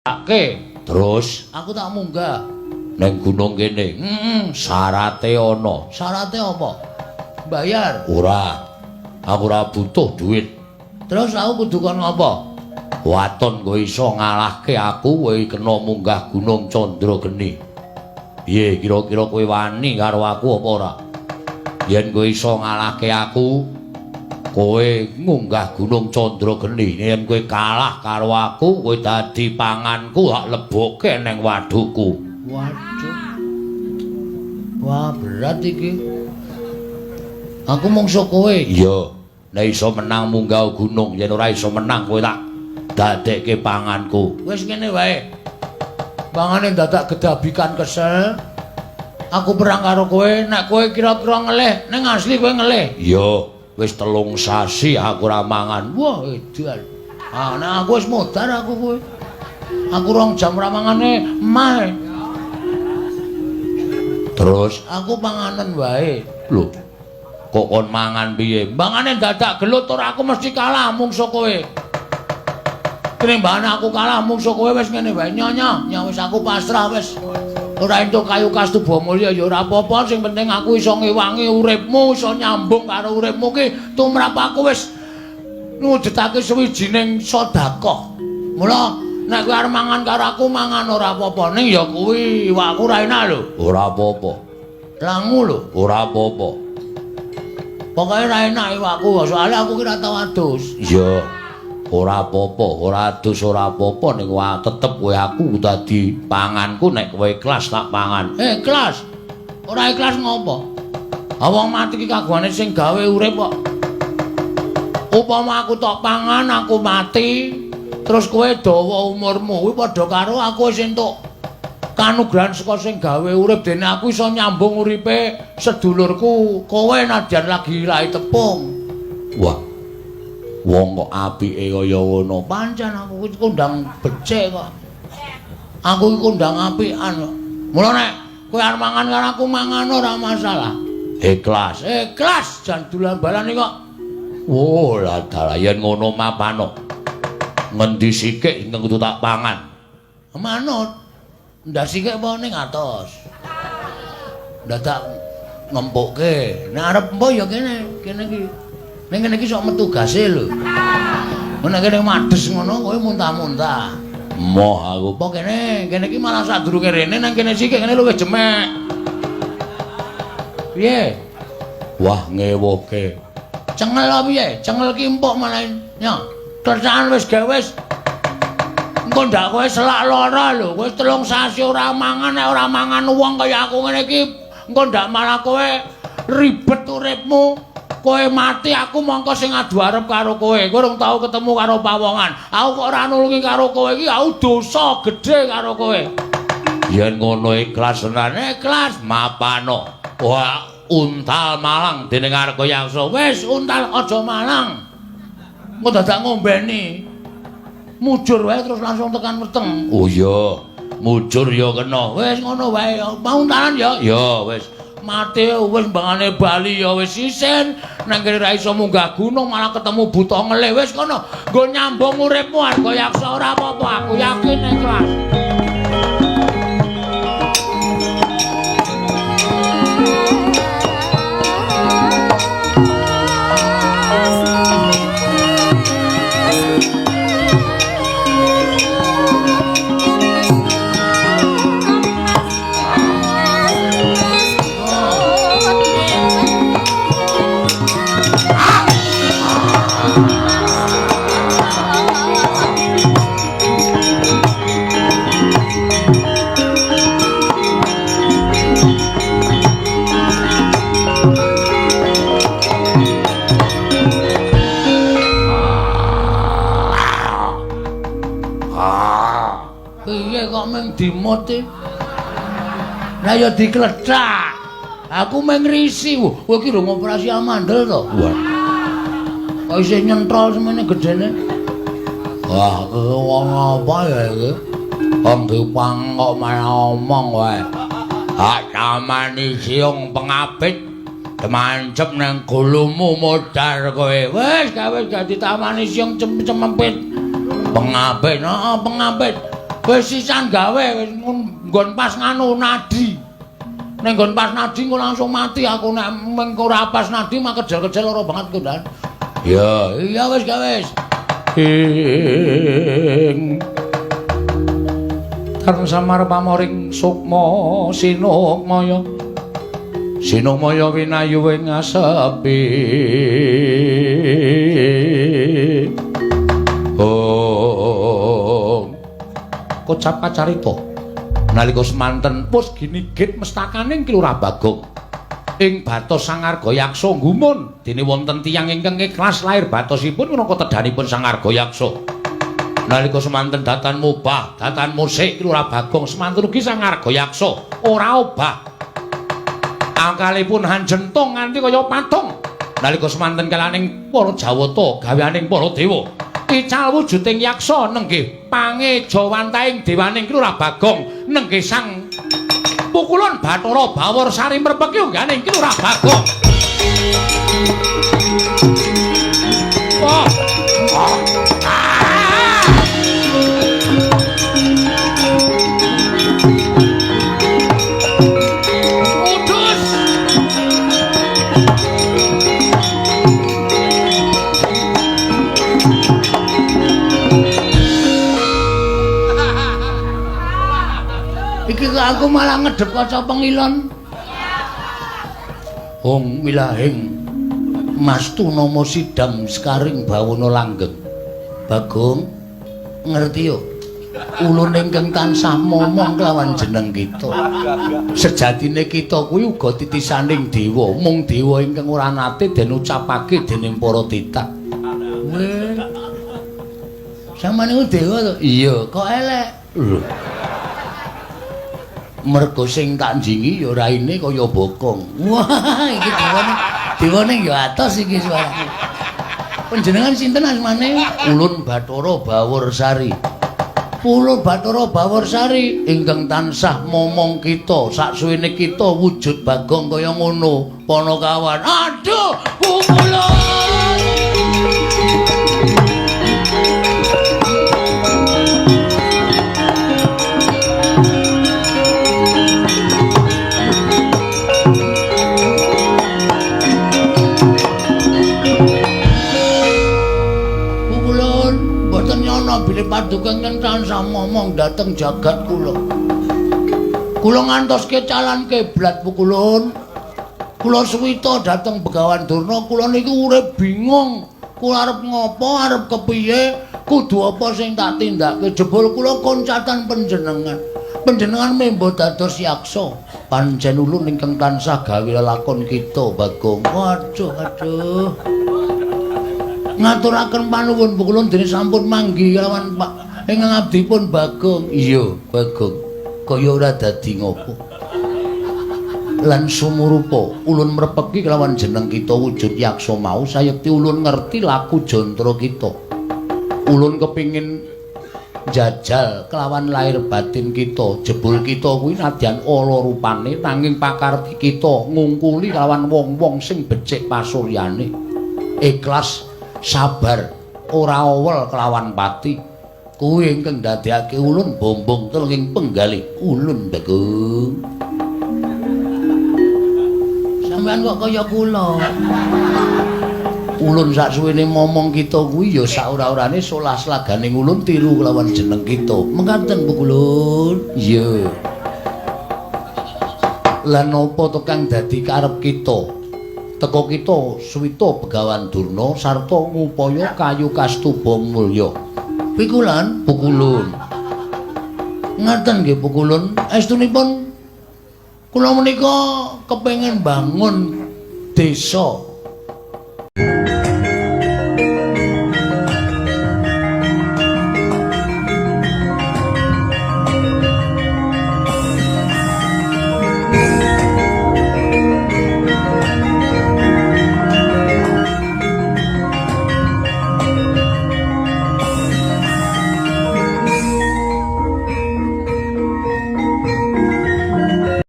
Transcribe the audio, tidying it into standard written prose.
Oke, terus aku tak munggah neng gunung kene. Syarate ana. Syarate apa? Bayar. Ora. Aku ora butuh duit. Terus aku kudu kon ngapa? Waton kowe iso ngalahke aku, kowe kena munggah Gunung Candrageni. Piye kira-kira kowe wani karo aku apa ora? Yen kowe iso ngalahke aku, kowe munggah Gunung Candrageni. Yen kowe kalah karo aku, kowe dadi panganku tak lebokke ning wadhuku. Waduh. Wah, berat iki. Aku mungsuh kowe. Iya. Nek iso menang munggah gunung, yen ora iso menang kowe tak dadekke panganku. Wis ngene wae. Pangane dadak gedabikan kesel. Aku perang karo kowe, nek kowe kira-kira ngelih, ning asli kowe ngelih. Iya. Wis 3 sasi aku ora mangan. Wah, edan. Ah, nek aku wis modar aku kowe. Aku 2 jam ora mangane mah. Terus aku panganan wae. Lho. Kok kon mangan piye? Mangane dadak gelut ora aku mesti kalah mungsuh kowe. Tinimbangane aku kalah mungsuh kowe wis ngene wae. Nyonya, wis aku pasrah wis. Ora entuk kayu kastuba mulya ya ora apa-apa, sing penting aku iso ngewangi uripmu, iso nyambung karo uripmu ki tumrap aku wis ngudetake suwijining sedekah. Mula nek kowe arep mangan karo aku mangan ora apa-apa, ning ya kuwi iwakku ora enak lho. Ora apa-apa. Langu lho, ora apa-apa. Pokoke ora enak iwakku, soalnya aku ki ora tau adus. Iya. Ora apa-apa, ora adus ora apa-apa ning tetep kowe aku dadi panganku nek kowe ikhlas tak pangan. Ikhlas? Ora ikhlas ngopo? Wong mati ki kagungane sing gawe urip kok. Upama aku tok pangan, aku mati, terus kowe dawa umurmu, kuwi padha karo aku wis entuk kanugrahan saka sing gawe urip dene aku iso nyambung uripe sedulurku. Kowe nadyan lagi lahi tepung. Wah. Wong kok apike kaya ngono. Pancen aku iki kondang becik kok. Aku iki kondang apikan kok. Mula nek kowe arep mangan karo aku mangan ora masalah. Ikhlas, ikhlas jan dolan-balan kok. Oh, lah dalah yen ngono mapano. Ngendi sikik sing kudu tak pangan? Manut. Ndak sikik apa ning atos. Dadak ngempukke. Nek arep empo ya kene iki. Ning kene iki sok metu gase lho. Nek kene mades ngono kowe muntah-muntah. Moh aku apa kene iki malah sadurunge rene nang kene sikik kene luwih jemek. Piye? Wah ngewoke. Cengel apa piye? Cengel ki empuk malah ya. Kerjaan wis gawe wis. Engko ndak kowe selak lara lho. Wis 3 sasi ora mangan, nek ora mangan wong kaya aku ngene iki engko ndak malah kowe ribet uripmu. Kowe mati aku mongko sing adu arep karo kowe. Kowe urung tau ketemu karo pawongan. Aku kok ora nulungi karo kowe iki aku dosa gedhe karo kowe. Yen ngono ikhlas tenan, ikhlas mapano. Wah, untal malang dening Arga Yaksa. Wis untal aja malang. Engko dadak ngombeni. Mujur wae terus langsung tekan weteng. Oh iya, mujur ya kena. Wis ngono wae. Mau untalan ya? Ya wis. Mati wis mbangane bali ya wis isin nang kene ra iso munggah gunung malah ketemu buta ngelih wis kono nggo nyambung uripmu Arga Yaksa ora apa-apa aku yakin ikhlas. Dimot e. Lah ya dikletak. Aku meng risi. Kowe iki rung operasi amandel to? Wah. Kok isih nyentrol semene gedene? Wah, wong apa ya iki? Wong dipang kok malah omong wae. Hak tamani siung pengapit demancep nang gulumu modar kowe. Wis gawe dadi tamani siung cempet. Pengapit, pengapit. Wis sisan gawe wis nggon pas nganu nadi. Nek nggon pas nadi engko langsung mati aku nek mengko ora pas nadi mah kejel-kejel ora banget ku Dan. Ya, iya wis wis. Kareng samar pamoring sukma sinukmaya. Sinukmaya winayu ing asepi. Oh. Kocap kacarita. Nalika semanten pus ginigit mestakaning Kilurah Bagong. Ing Batos Sangarga Yaksa gumun dene wonten tiyang ingkang ikhlas lair batosipun minangka tedhanipun Sangarga Yaksa. Nalika semanten datan mubah, datan musik Kilurah Bagong semanten ugi Sangarga Yaksa ora obah. Angkalipun hanjentung nganti kaya patung. Nalika semanten kalaning para Jawata gaweaning para dewa. Ical wujuding yaksa nenggih pangejawantaing dewaning Kilurah Bagong nenggih sang pukulun Bathara Bawarsari mrepeki ungganing Kilurah Bagong. Oh. Oh. Aku malah ngedep kaca pengilon. Hong milahing Mastu Nomo Sidam Sekaring Bawana Langgeng. Bagong ngerti yo. Ulun ingkang tansah momong kelawan jeneng kita. Sejatine kita kuwi uga titisaning dewa, mung dewa ingkang ora nate den ucapake dening para titah. Weh. Samane ku dewa to? Iya, kok elek. Mergo sing tak njingi ya raine kaya bokong. Wah, iki dewane ya atos iki suarane. Panjenengan sinten asmane? Ulun Bathara Bawarsari. Ulun Bathara Bawarsari ingkang tansah momong kita saksuwene kita wujud Bagong kaya ngono. Panakawan. Aduh, pukulun. Bilih paduka ingkang tansah momong dhateng jagat kula. Kula ngantoske calan kiblat pukulun. Kula suwita dhateng Begawan Durna, kula niku urip bingung. Kula arep ngopo, arep kepiye, kudu apa sing tak tindakke. Jebul kula koncatan panjenengan. Panjenengan membo dados yaksa. Pancen ulun ingkang tansah gawe lelakon kita, Bagong. Waduh, aduh. Ngaturaken panuwun pukulun dene sampun manggi kelawan Pak ingkang abdipun Bagong. Iya, Bagong. Kaya ora dadi ngopo. Lan sumurupa ulun mrepeki kelawan jeneng kita wujud yaksa mau sayekti ulun ngerti laku jantra kita. Ulun kepingin jajal kelawan lahir batin kita. Jebul kita kuwi nadyan ala rupane nanging pakarti kita ngungkuli kelawan wong-wong sing becik pasuryane. Ikhlas sabar ora awel kelawan pati kuwi ingkang ndadekake ulun bombong telenging penggalih ulun Bagong. Sampeyan kok kaya kula. Ulun saksuwene momong kita kuwi ya sak ora-orane solas laganing ulun tiru kelawan jeneng kita. Mengkaten pukulun. Iya. Lan napa to kang dadi karep kita? Teko kita suwita Begawan Durna sarta ngupaya kayu kastuba mulya. Pikulan pukulun. Ngaten nggih pukulun, estunipun kula menika kepengin bangun desa